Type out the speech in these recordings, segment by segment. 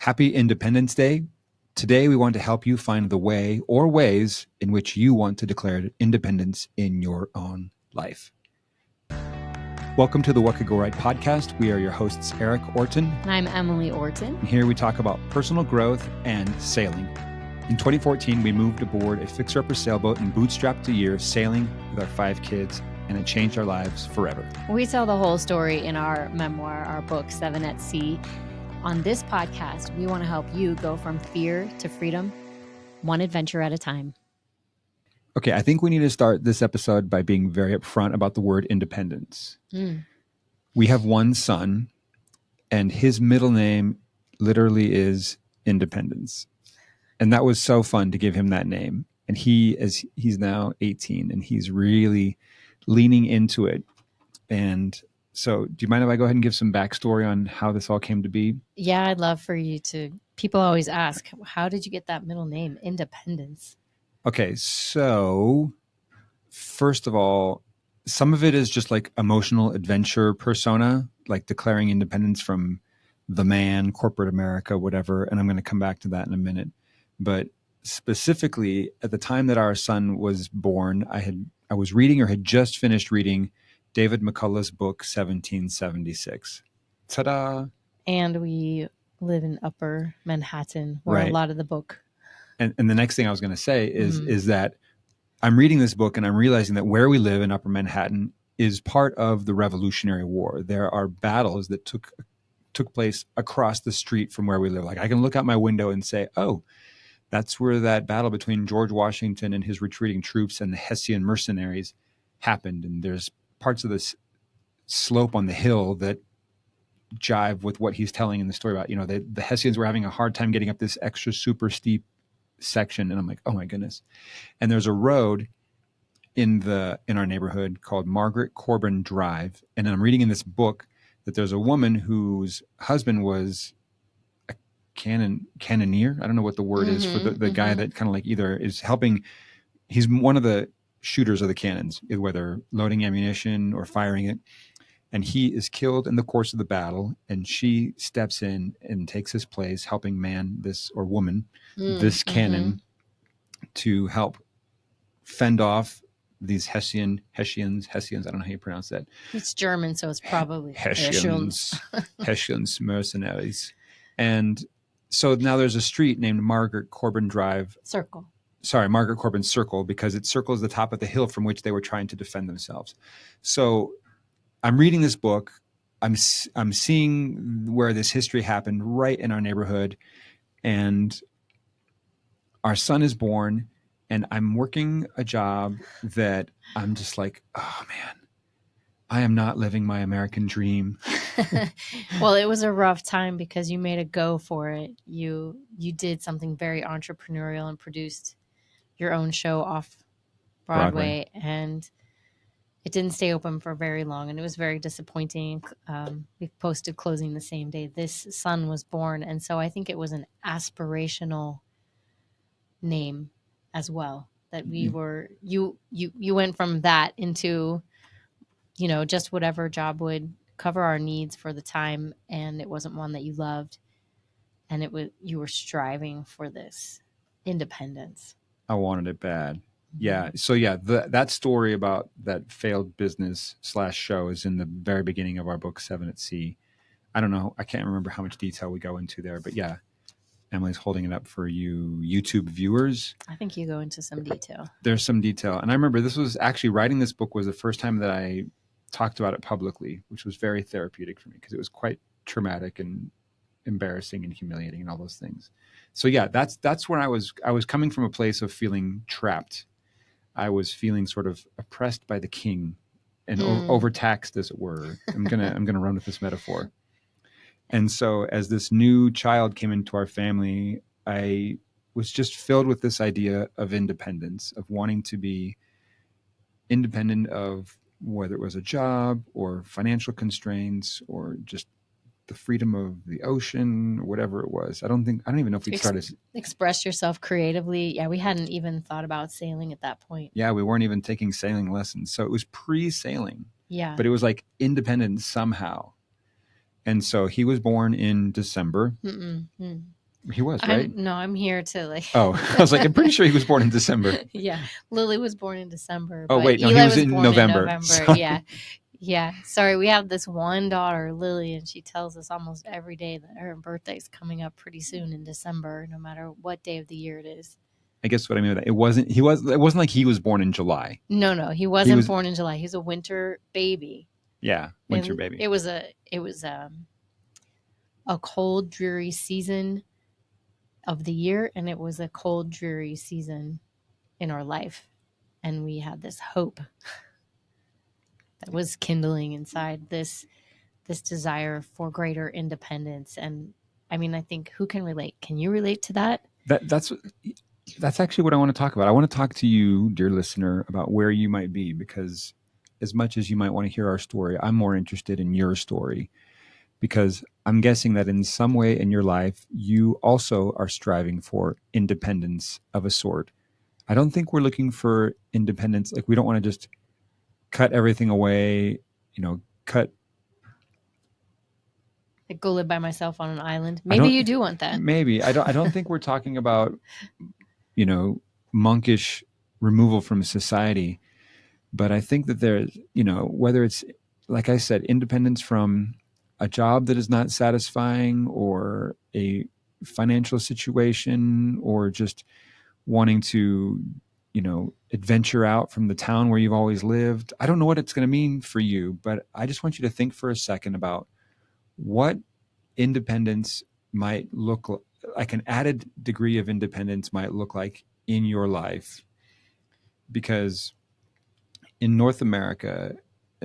Happy Independence Day. Today, we want to help you find the way or ways in which you want to declare independence in your own life. Welcome to the What Could Go Right podcast. We are your hosts, Erik Orton. And I'm Emily Orton. And here we talk about personal growth and sailing. In 2014, we moved aboard a fixer-upper sailboat and bootstrapped a year sailing with our 5 kids, and it changed our lives forever. We tell the whole story in our memoir, our book, 7 at Sea. On this podcast, we want to help you go from fear to freedom, one adventure at a time. Okay, I think we need to start this episode by being very upfront about the word independence. We have one son, and his middle name literally is Independence. And that was so fun to give him that name. And he's now 18, and he's really leaning into it. And so do you mind if I go ahead and give some backstory on how this all came to be? Yeah, I'd love for you to. People always ask, how did you get that middle name, Independence? Okay, so first of all, some of it is just like emotional adventure persona, like declaring independence from the man, corporate America, whatever. And I'm going to come back to that in a minute. But specifically, at the time that our son was born, I was reading or had just finished reading David McCullough's book, 1776. Ta-da! And we live in Upper Manhattan, where a lot of the book. And the next thing I was going to say is that I'm reading this book and I'm realizing that where we live in Upper Manhattan is part of the Revolutionary War. There are battles that took place across the street from where we live. Like I can look out my window and say, oh, that's where that battle between George Washington and his retreating troops and the Hessian mercenaries happened. And there's parts of this slope on the hill that jive with what he's telling in the story about, the Hessians were having a hard time getting up this extra super steep section. And I'm like, oh my goodness. And there's a road in our neighborhood called Margaret Corbin Drive. And I'm reading in this book that there's a woman whose husband was a cannoneer. I don't know what the word is for the guy that kind of like either is helping. He's one of the shooters of the cannons, whether loading ammunition or firing it. And he is killed in the course of the battle. And she steps in and takes his place, helping man this cannon to help fend off these Hessians. I don't know how you pronounce that. It's German, so it's probably Hessians mercenaries. And so now there's a street named Margaret Corbin Drive. Margaret Corbin Circle, because it circles the top of the hill from which they were trying to defend themselves. So I'm reading this book. I'm seeing where this history happened right in our neighborhood. And our son is born, and I'm working a job that I'm just like, oh man, I am not living my American dream. Well, it was a rough time because you made a go for it. You did something very entrepreneurial and produced your own show off Broadway. And it didn't stay open for very long, and it was very disappointing. We posted closing the same day this son was born, and so I think it was an aspirational name as well. That we were you went from that into, just whatever job would cover our needs for the time, and it wasn't one that you loved, and you were striving for this independence. I wanted it bad. Yeah. So that story about that failed business / show is in the very beginning of our book, 7 at Sea. I don't know. I can't remember how much detail we go into there, but yeah, Emily's holding it up for you YouTube viewers. I think you go into some detail. There's some detail. And I remember this was actually writing this book was the first time that I talked about it publicly, which was very therapeutic for me because it was quite traumatic and embarrassing and humiliating and all those things. So yeah, that's when I was coming from a place of feeling trapped. I was feeling sort of oppressed by the king and overtaxed, as it were. I'm gonna run with this metaphor. And so as this new child came into our family, I was just filled with this idea of independence, of wanting to be independent of whether it was a job or financial constraints or just the freedom of the ocean or whatever it was. I don't even know if we started. Express yourself creatively. Yeah, we hadn't even thought about sailing at that point. Yeah, we weren't even taking sailing lessons. So it was pre-sailing. Yeah. But it was like independent somehow. And so he was born in December. He was, right? I'm here to like. Oh, I was like, I'm pretty sure he was born in December. Yeah, Lily was born in December, Oh, but wait, no, he Eli was was in born in November. November. Sorry. Yeah, yeah. Sorry, we have this one daughter, Lily, and she tells us almost every day that her birthday's coming up pretty soon in December, no matter what day of the year it is. I guess what I mean by that, it wasn't like he was born in July. No, he wasn't born in July. He's a winter baby. Yeah, winter And baby. It was a cold, dreary season of the year, and it was a cold, dreary season in our life, and we had this hope that was kindling inside this desire for greater independence. And I mean, I think, who can relate? Can you relate to that? That's actually what I want to talk about. I want to talk to you, dear listener, about where you might be, because as much as you might want to hear our story, I'm more interested in your story, because I'm guessing that in some way in your life, you also are striving for independence of a sort. I don't think we're looking for independence. Like, we don't want to just cut everything away, cut. Like, go live by myself on an island. Maybe you do want that. Maybe. I don't think we're talking about, monkish removal from society. But I think that there's, whether it's, like I said, independence from a job that is not satisfying, or a financial situation, or just wanting to, adventure out from the town where you've always lived. I don't know what it's going to mean for you, but I just want you to think for a second about what independence might look like, an added degree of independence might look like in your life. Because in North America,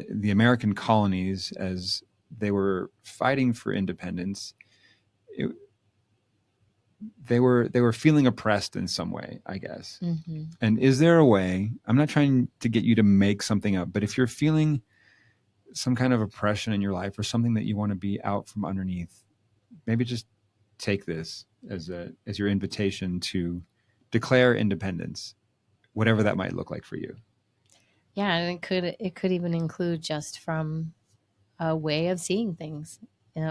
the American colonies, as they were fighting for independence, they were feeling oppressed in some way, I guess. Mm-hmm. And is there a way? I'm not trying to get you to make something up, but if you're feeling some kind of oppression in your life, or something that you want to be out from underneath, maybe just take this as your invitation to declare independence, whatever that might look like for you. Yeah, and it could even include just from a way of seeing things.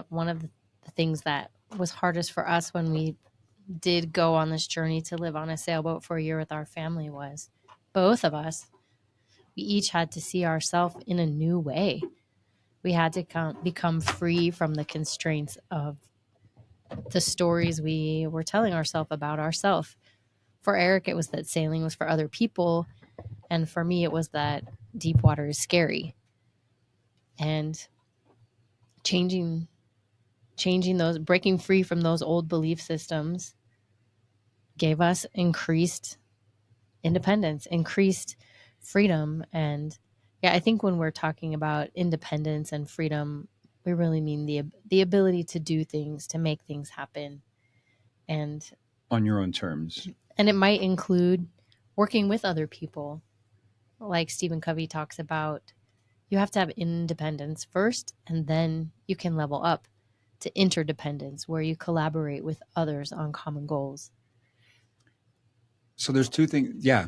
One of the things that was hardest for us when we did go on this journey to live on a sailboat for a year with our family was, both of us, we each had to see ourselves in a new way. We had to become free from the constraints of the stories we were telling ourselves about ourselves. For Eric, it was that sailing was for other people. And for me, it was that deep water is scary. And changing those, breaking free from those old belief systems gave us increased independence, increased freedom. And yeah, I think when we're talking about independence and freedom, we really mean the ability to do things, to make things happen, and on your own terms. And it might include working with other people. Like Stephen Covey talks about, you have to have independence first, and then you can level up to interdependence, where you collaborate with others on common goals. So there's two things. Yeah.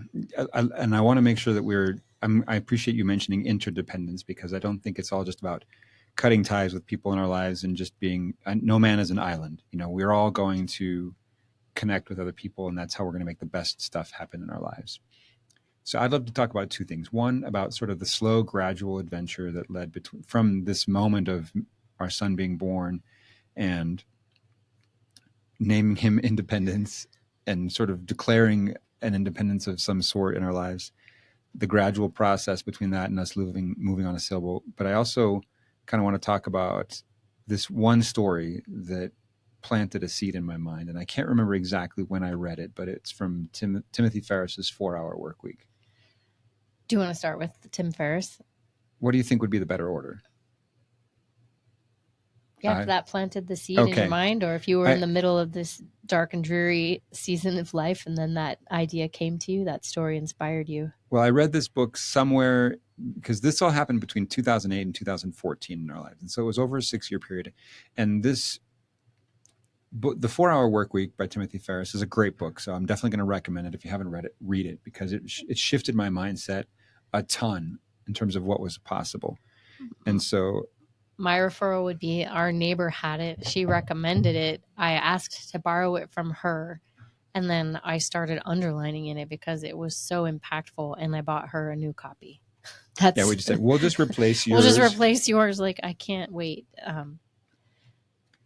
And I want to make sure that I appreciate you mentioning interdependence, because I don't think it's all just about cutting ties with people in our lives and just being, no man is an island. We're all going to connect with other people, and that's how we're going to make the best stuff happen in our lives. So I'd love to talk about two things. One, about sort of the slow, gradual adventure that led from this moment of our son being born and naming him Independence, and sort of declaring an independence of some sort in our lives, the gradual process between that and us moving on a sailboat. But I also kind of want to talk about this one story that planted a seed in my mind. And I can't remember exactly when I read it, but it's from Timothy Ferriss's 4-Hour Workweek. Do you want to start with Tim Ferriss? What do you think would be the better order? Yeah, if that planted the seed in your mind, or if you were in the middle of this dark and dreary season of life, and then that idea came to you, that story inspired you. Well, I read this book somewhere, because this all happened between 2008 and 2014 in our lives. And so it was over a 6-year period. And this book, The 4-Hour Workweek by Timothy Ferriss, is a great book. So I'm definitely going to recommend it. If you haven't read it, read it, because it shifted my mindset a ton in terms of what was possible. And so my referral would be our neighbor had it. She recommended it. I asked to borrow it from her. And then I started underlining in it because it was so impactful. And I bought her a new copy. Yeah, we just said, we'll just replace We'll yours. just replace yours. Like, I can't wait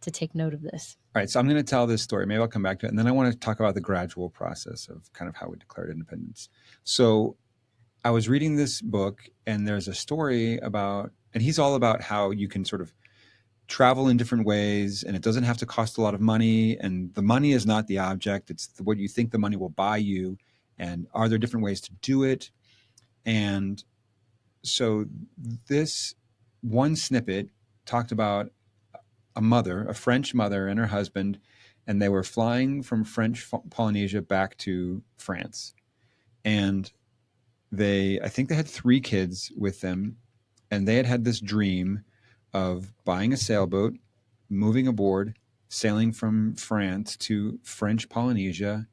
to take note of this. All right, so I'm going to tell this story. Maybe I'll come back to it. And then I want to talk about the gradual process of kind of how we declared independence. So I was reading this book, and there's a story about, and he's all about how you can sort of travel in different ways, and it doesn't have to cost a lot of money. And the money is not the object, it's what you think the money will buy you. And are there different ways to do it? And so this one snippet talked about a French mother and her husband, and they were flying from French Polynesia back to France. And I think they had 3 kids with them, and they had this dream of buying a sailboat, moving aboard, sailing from France to French Polynesia.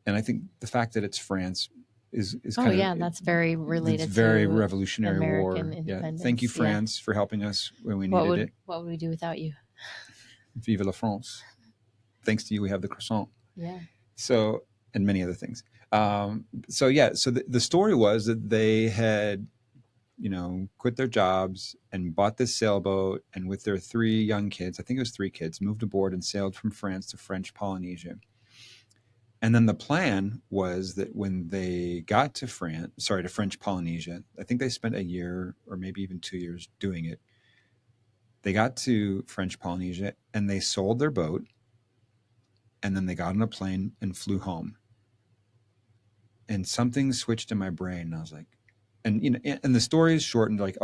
And I think the fact that it's France is kind of, that's very related. It's very to Revolutionary American War. independence. Yeah, thank you, France, for helping us when we needed it. What would we do without you? Vive la France! Thanks to you, we have the croissant. Yeah. So, and many other things. So the story was that they had, quit their jobs and bought this sailboat, and with their 3 young kids, I think it was 3 kids, moved aboard and sailed from France to French Polynesia. And then the plan was that when they got to French Polynesia, I think they spent a year or maybe even 2 years doing it. They got to French Polynesia and they sold their boat, and then they got on a plane and flew home. And something switched in my brain, and I was like, and the story is shortened, like,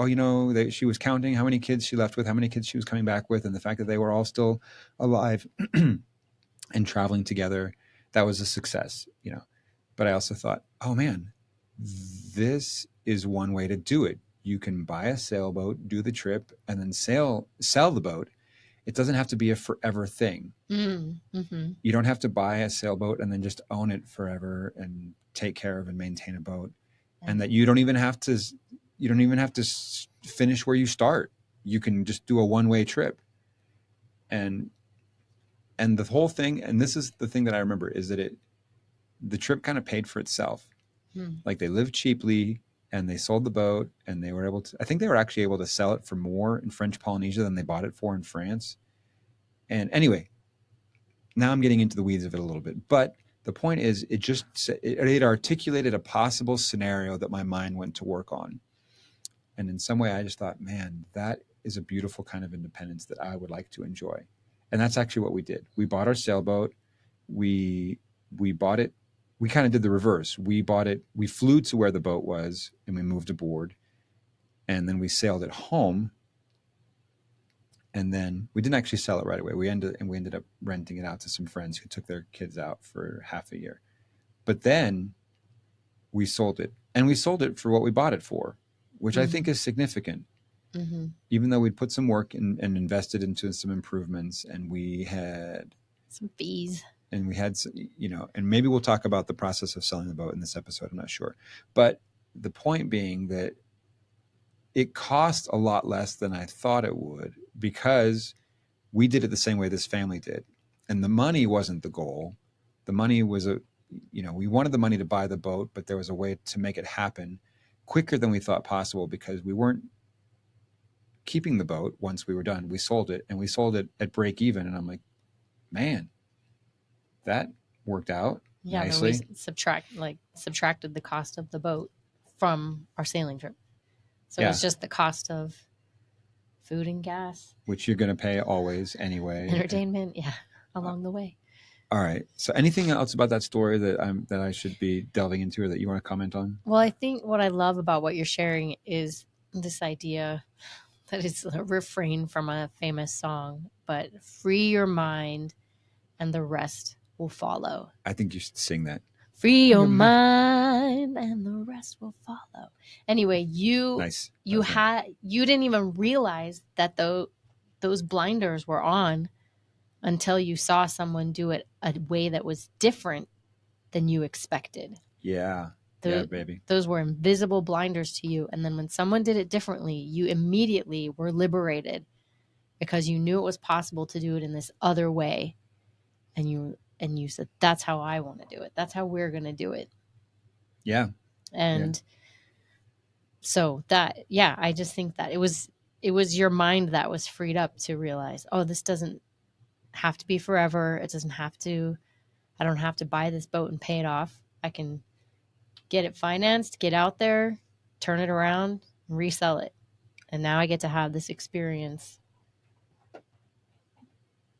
she was counting how many kids she left with, how many kids she was coming back with, and the fact that they were all still alive and traveling together, that was a success, But I also thought, oh man, this is one way to do it. You can buy a sailboat, do the trip, and then sell the boat. It doesn't have to be a forever thing. Mm-hmm. You don't have to buy a sailboat and then just own it forever and take care of and maintain a boat. And that you don't even have to finish where you start. You can just do a one-way trip. And the whole thing, and this is the thing that I remember, is that the trip kind of paid for itself. Like, they lived cheaply and they sold the boat, and they were I think they were actually able to sell it for more in French Polynesia than they bought it for in France. And anyway, now I'm getting into the weeds of it a little bit, but the point is, it articulated a possible scenario that my mind went to work on. And in some way, I just thought, man, that is a beautiful kind of independence that I would like to enjoy. And that's actually what we did. We bought our sailboat. We bought it. We kind of did the reverse. We bought it. We flew to where the boat was, and we moved aboard. And then we sailed it home. And then we didn't actually sell it right away. We ended up renting it out to some friends who took their kids out for half a year. But then we sold it, and we sold it for what we bought it for, which I think is significant. Mm-hmm. Even though we'd put some work and invested into some improvements, and we had some fees, and we had, and maybe we'll talk about the process of selling the boat in this episode. I'm not sure. But the point being that it cost a lot less than I thought it would, because we did it the same way this family did. And the money wasn't the goal. The money was we wanted the money to buy the boat, but there was a way to make it happen quicker than we thought possible, because we weren't keeping the boat once we were done. We sold it, and we sold it at break even. And I'm like, man, that worked out nicely. We subtracted the cost of the boat from our sailing trip. So it was just the cost of food and gas, which you're going to pay always anyway. Entertainment, along the way. All right. So anything else about that story that I should be delving into, or that you want to comment on? Well, I think what I love about what you're sharing is this idea that it's a refrain from a famous song, but free your mind and the rest will follow. I think you should sing that. Free your mind and the rest will follow. Anyway, you didn't even realize that those blinders were on until you saw someone do it a way that was different than you expected. Yeah. Baby. Those were invisible blinders to you. And then when someone did it differently, you immediately were liberated because you knew it was possible to do it in this other way. And you said, that's how I want to do it. That's how we're going to do it. Yeah. And so that, yeah, I just think that it was your mind that was freed up to realize, oh, this doesn't have to be forever. It doesn't have to, I don't have to buy this boat and pay it off. I can get it financed, get out there, turn it around, and resell it. And now I get to have this experience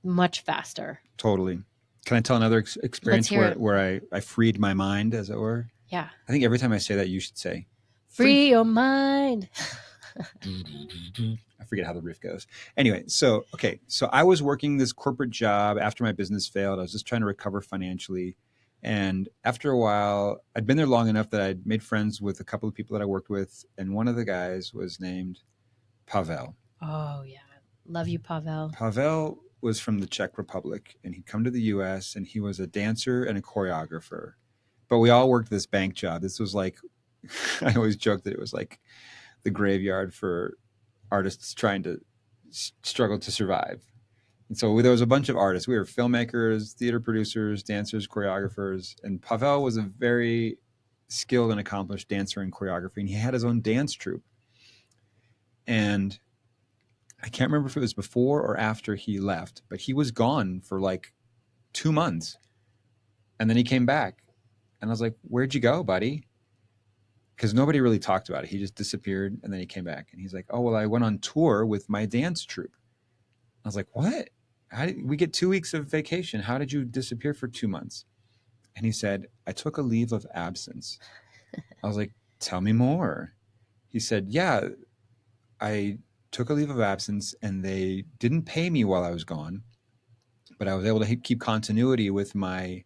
much faster. Totally. Can I tell another experience where I freed my mind, as it were? Yeah. I think every time I say that, you should say, free your mind. I forget how the riff goes. Anyway, so I was working this corporate job after my business failed. I was just trying to recover financially. And after a while, I'd been there long enough that I'd made friends with a couple of people that I worked with. And one of the guys was named Pavel. Oh, yeah. Love you, Pavel. Pavel was from the Czech Republic, and he'd come to the U.S., and he was a dancer and a choreographer. But we all worked this bank job. This was like, I always joke that it was like the graveyard for artists trying to struggle to survive. And so there was a bunch of artists. We were filmmakers, theater producers, dancers, choreographers. And Pavel was a very skilled and accomplished dancer and choreographer, and he had his own dance troupe. And I can't remember if it was before or after he left, but he was gone for like 2 months. And then he came back. And I was like, where'd you go, buddy? Because nobody really talked about it. He just disappeared, and then he came back. And he's like, oh, well, I went on tour with my dance troupe. I was like, what? How did we get 2 weeks of vacation? How did you disappear for 2 months? And he said, I took a leave of absence. I was like, tell me more. He said, yeah, I took a leave of absence, and they didn't pay me while I was gone, but I was able to keep continuity with my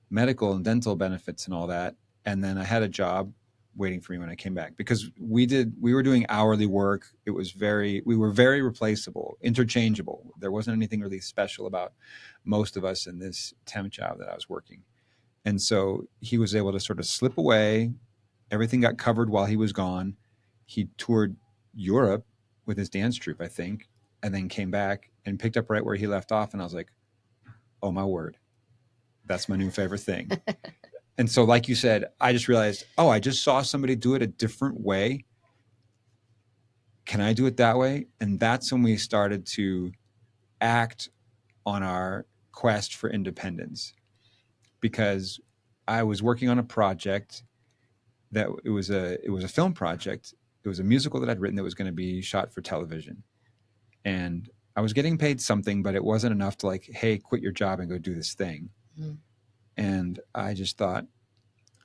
medical and dental benefits and all that. And then I had a job waiting for me when I came back, because we were doing hourly work. We were very replaceable, interchangeable. There wasn't anything really special about most of us in this temp job that I was working. And so he was able to sort of slip away. Everything got covered while he was gone. He toured Europe with his dance troupe, I think, and then came back and picked up right where he left off. And I was like, oh my word, that's my new favorite thing. And so, like you said, I just realized, oh, I just saw somebody do it a different way. Can I do it that way? And that's when we started to act on our quest for independence, because I was working on a project that it was a film project. It was a musical that I'd written that was going to be shot for television. And I was getting paid something, but it wasn't enough to like, hey, quit your job and go do this thing. Mm. And I just thought,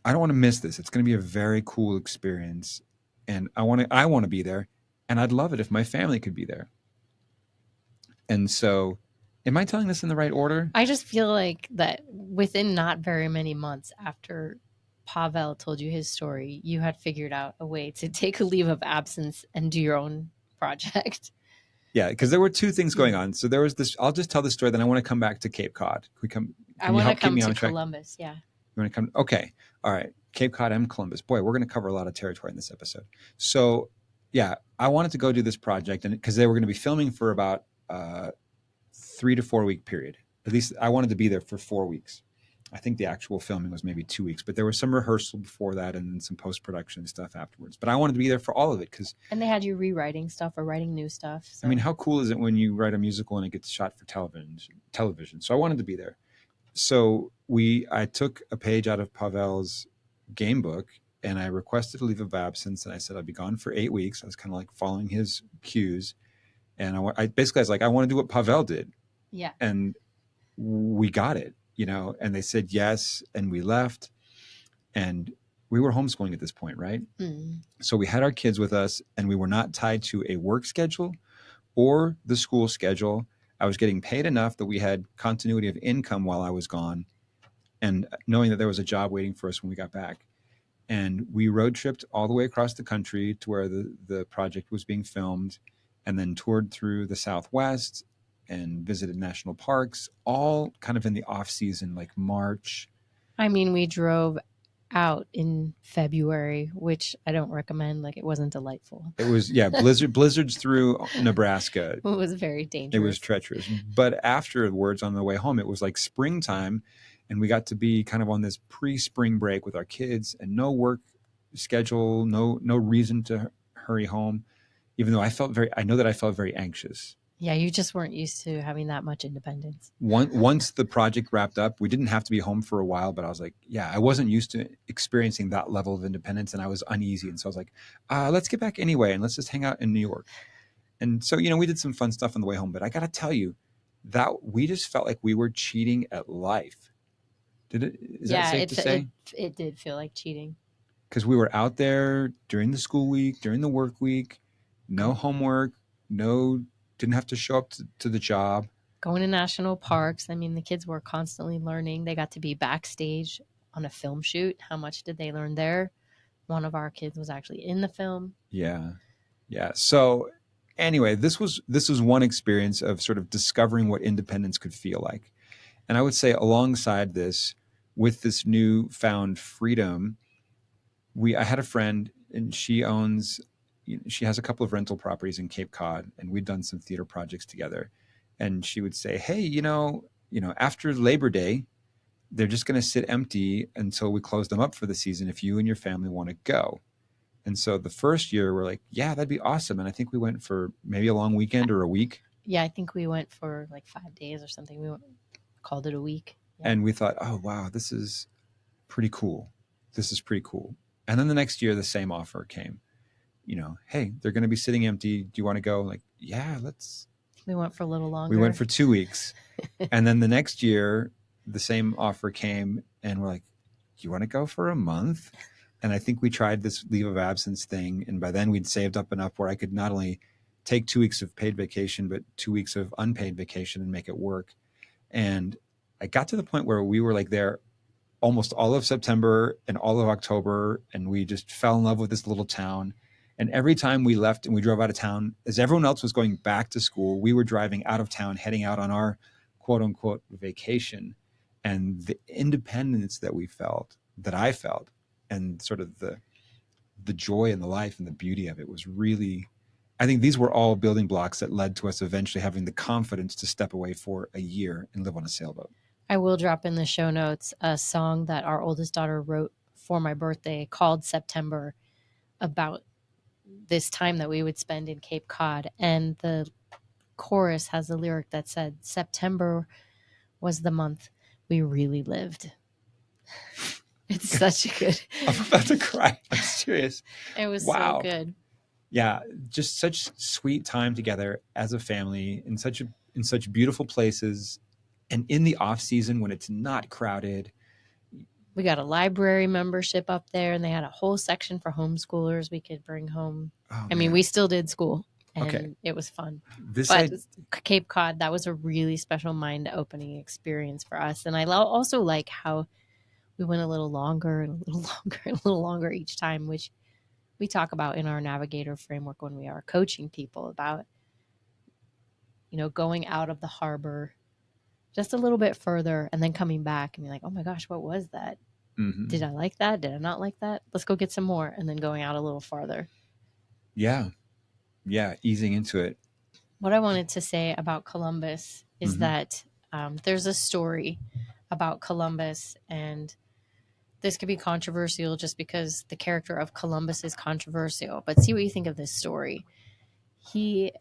I don't want to miss this. It's going to be a very cool experience. And I want to be there. And I'd love it if my family could be there. And so, am I telling this in the right order? I just feel like that within not very many months after Pavel told you his story, you had figured out a way to take a leave of absence and do your own project. Yeah, because there were two things going on. So there was this, I'll just tell the story, then I want to come back to Cape Cod. I want to come to Columbus, yeah. You want to come? Okay. All right. Cape Cod and Columbus. Boy, we're going to cover a lot of territory in this episode. So, yeah, I wanted to go do this project, and because they were going to be filming for about 3 to 4 week period. At least I wanted to be there for 4 weeks. I think the actual filming was maybe 2 weeks, but there was some rehearsal before that and then some post-production stuff afterwards. But I wanted to be there for all of it and they had you rewriting stuff or writing new stuff. So. I mean, how cool is it when you write a musical and it gets shot for television? So I wanted to be there. So I took a page out of Pavel's game book and I requested a leave of absence, and I said I'd be gone for 8 weeks. I was kind of like following his cues, and I was like, I want to do what Pavel did. Yeah. And we got it, and they said yes, and we left, and we were homeschooling at this point, right? Mm. So we had our kids with us, and we were not tied to a work schedule or the school schedule. I was getting paid enough that we had continuity of income while I was gone, and knowing that there was a job waiting for us when we got back. And we road tripped all the way across the country to where the project was being filmed, and then toured through the Southwest and visited national parks, all kind of in the off season, like March. I mean, we drove out in February, which I don't recommend. Like, it wasn't delightful. It was, blizzards through Nebraska. It was very dangerous. It was treacherous. But afterwards, on the way home, it was like springtime, and we got to be kind of on this pre-spring break with our kids, and no work schedule, no reason to hurry home. Even though I know that I felt very anxious. Yeah, you just weren't used to having that much independence. Once the project wrapped up, we didn't have to be home for a while, but I was like, I wasn't used to experiencing that level of independence, and I was uneasy. And so I was like, let's get back anyway, and let's just hang out in New York. And so, we did some fun stuff on the way home, but I got to tell you that we just felt like we were cheating at life. Is that safe to say? It did feel like cheating. Because we were out there during the school week, during the work week, no homework, didn't have to show up to the job. Going to national parks. I mean, the kids were constantly learning. They got to be backstage on a film shoot. How much did they learn there? One of our kids was actually in the film. Yeah. So anyway, this was one experience of sort of discovering what independence could feel like. And I would say alongside this, with this newfound freedom, I had a friend, and she has a couple of rental properties in Cape Cod, and we'd done some theater projects together. And she would say, hey, after Labor Day, they're just going to sit empty until we close them up for the season if you and your family want to go. And so the first year we're like, yeah, that'd be awesome. And I think we went for maybe a long weekend or a week. Yeah, I think we went for like 5 days or something. We called it a week. Yeah. And we thought, oh, wow, this is pretty cool. And then the next year, the same offer came. Hey, they're going to be sitting empty. Do you want to go? Like, yeah, let's. We went for a little longer. We went for 2 weeks. And then the next year, the same offer came, and we're like, do you want to go for a month? And I think we tried this leave of absence thing. And by then we'd saved up enough where I could not only take 2 weeks of paid vacation, but 2 weeks of unpaid vacation and make it work. And I got to the point where we were like there almost all of September and all of October. And we just fell in love with this little town. And every time we left and we drove out of town, as everyone else was going back to school, we were driving out of town, heading out on our quote unquote vacation. And the independence that I felt, and sort of the joy and the life and the beauty of it was really, I think these were all building blocks that led to us eventually having the confidence to step away for a year and live on a sailboat. I will drop in the show notes a song that our oldest daughter wrote for my birthday called September, about this time that we would spend in Cape Cod. And the chorus has a lyric that said, September was the month we really lived. It's such a good. I'm about to cry. I'm serious. It was so good. Yeah, just such sweet time together as a family in such beautiful places, and in the off season when it's not crowded. We got a library membership up there, and they had a whole section for homeschoolers we could bring home. Oh, I mean, we still did school, and it was fun. Cape Cod, that was a really special mind-opening experience for us. And I also like how we went a little longer and a little longer and a little longer each time, which we talk about in our Navigator framework when we are coaching people about, going out of the harbor just a little bit further and then coming back and be like, oh my gosh, what was that? Mm-hmm. Did I like that? Did I not like that? Let's go get some more. And then going out a little farther. Yeah. Easing into it. What I wanted to say about Columbus is that there's a story about Columbus, and this could be controversial just because the character of Columbus is controversial, but see what you think of this story. He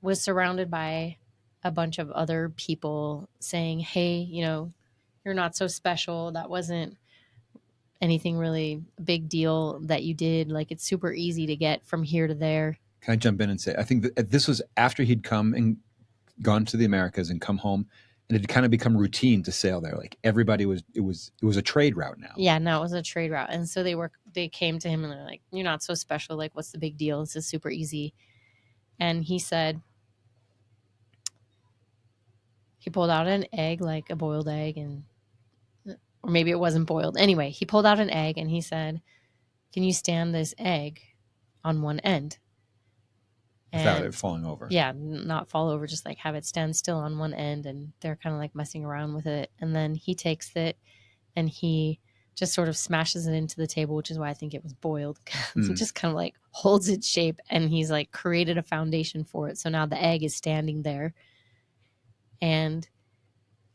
was surrounded by a bunch of other people saying, hey, you're not so special. That wasn't anything really big deal that you did. Like, it's super easy to get from here to there. Can I jump in and say, I think that this was after he'd come and gone to the Americas and come home, and it had kind of become routine to sail there. Like, everybody it was a trade route now. Yeah, now it was a trade route. And so they came to him and they're like, you're not so special. Like, what's the big deal? This is super easy. And he said, he pulled out an egg, like a boiled egg, or maybe it wasn't boiled. Anyway, he pulled out an egg and he said, can you stand this egg on one end? Without it falling over. Yeah, not fall over, just like have it stand still on one end. And they're kind of like messing around with it. And then he takes it and he just sort of smashes it into the table, which is why I think it was boiled. It just kind of like holds its shape, and he's like created a foundation for it. So now the egg is standing there, and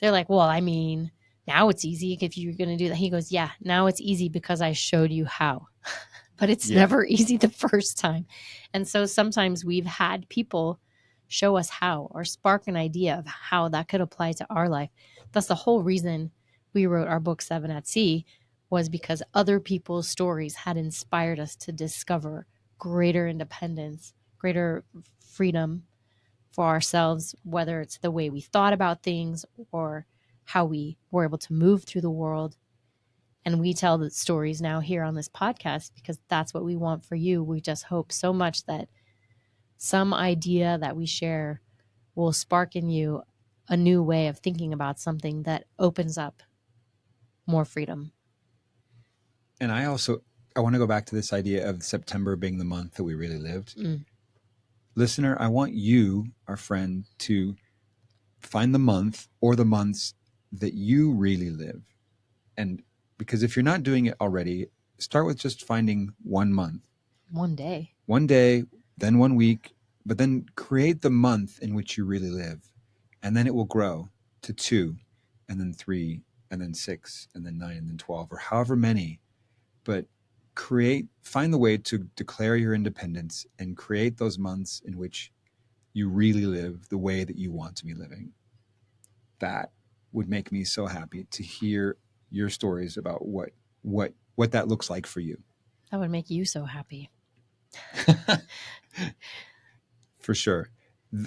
they're like, well, I mean, now it's easy if you're going to do that. He goes, yeah, now it's easy because I showed you how. But it's never easy the first time. And so sometimes we've had people show us how, or spark an idea of how that could apply to our life. That's the whole reason we wrote our book 7 at Sea, was because other people's stories had inspired us to discover greater independence, greater freedom for ourselves, whether it's the way we thought about things or how we were able to move through the world. And we tell the stories now here on this podcast because that's what we want for you. We just hope so much that some idea that we share will spark in you a new way of thinking about something that opens up more freedom. And I want to go back to this idea of September being the month that we really lived. Listener, I want you, our friend, to find the month or the months that you really live. And because if you're not doing it already, start with just finding 1 month. 1 day. 1 day, then 1 week, but then create the month in which you really live. And then it will grow to 2, and then 3, and then 6, and then 9, and then 12, or however many. But find the way to declare your independence and create those months in which you really live the way that you want to be living. That would make me so happy to hear your stories about what that looks like for you. That would make you so happy. For sure.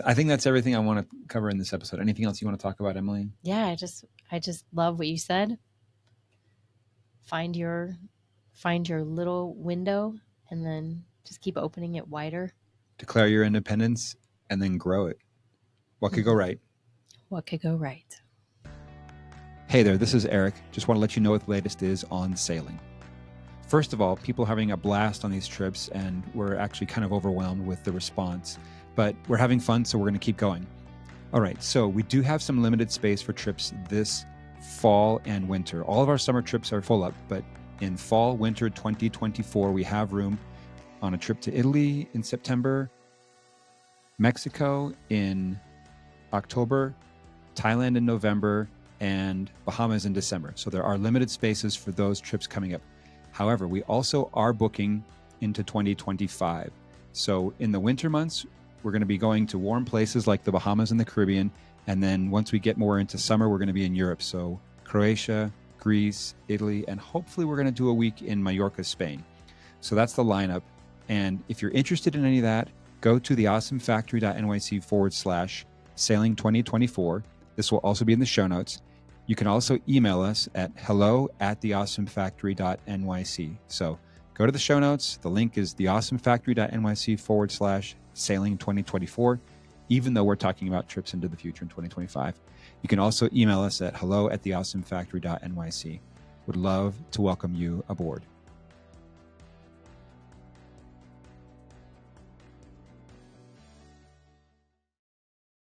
I think that's everything I want to cover in this episode. Anything else you want to talk about, Emily? Yeah, I just love what you said. Find your little window and then just keep opening it wider. Declare your independence and then grow it. What could go right? What could go right? Hey there, this is Eric. Just want to let you know what the latest is on sailing. First of all, people are having a blast on these trips, and we're actually kind of overwhelmed with the response. But we're having fun, so we're going to keep going. All right, so we do have some limited space for trips this fall and winter. All of our summer trips are full up, but in fall, winter 2024, we have room on a trip to Italy in September, Mexico in October, Thailand in November, and Bahamas in December. So there are limited spaces for those trips coming up. However, we also are booking into 2025. So in the winter months, we're going to be going to warm places like the Bahamas and the Caribbean. And then once we get more into summer, we're going to be in Europe. So Croatia, Greece, Italy, and hopefully we're going to do a week in Mallorca, Spain. So that's the lineup. And if you're interested in any of that, go to theawesomefactory.nyc/sailing 2024. This will also be in the show notes. You can also email us at hello@theawesomefactory.nyc. So go to the show notes. The link is theawesomefactory.nyc/sailing 2024. Even though we're talking about trips into the future in 2025, you can also email us at hello@theawesomefactory.nyc. Would love to welcome you aboard.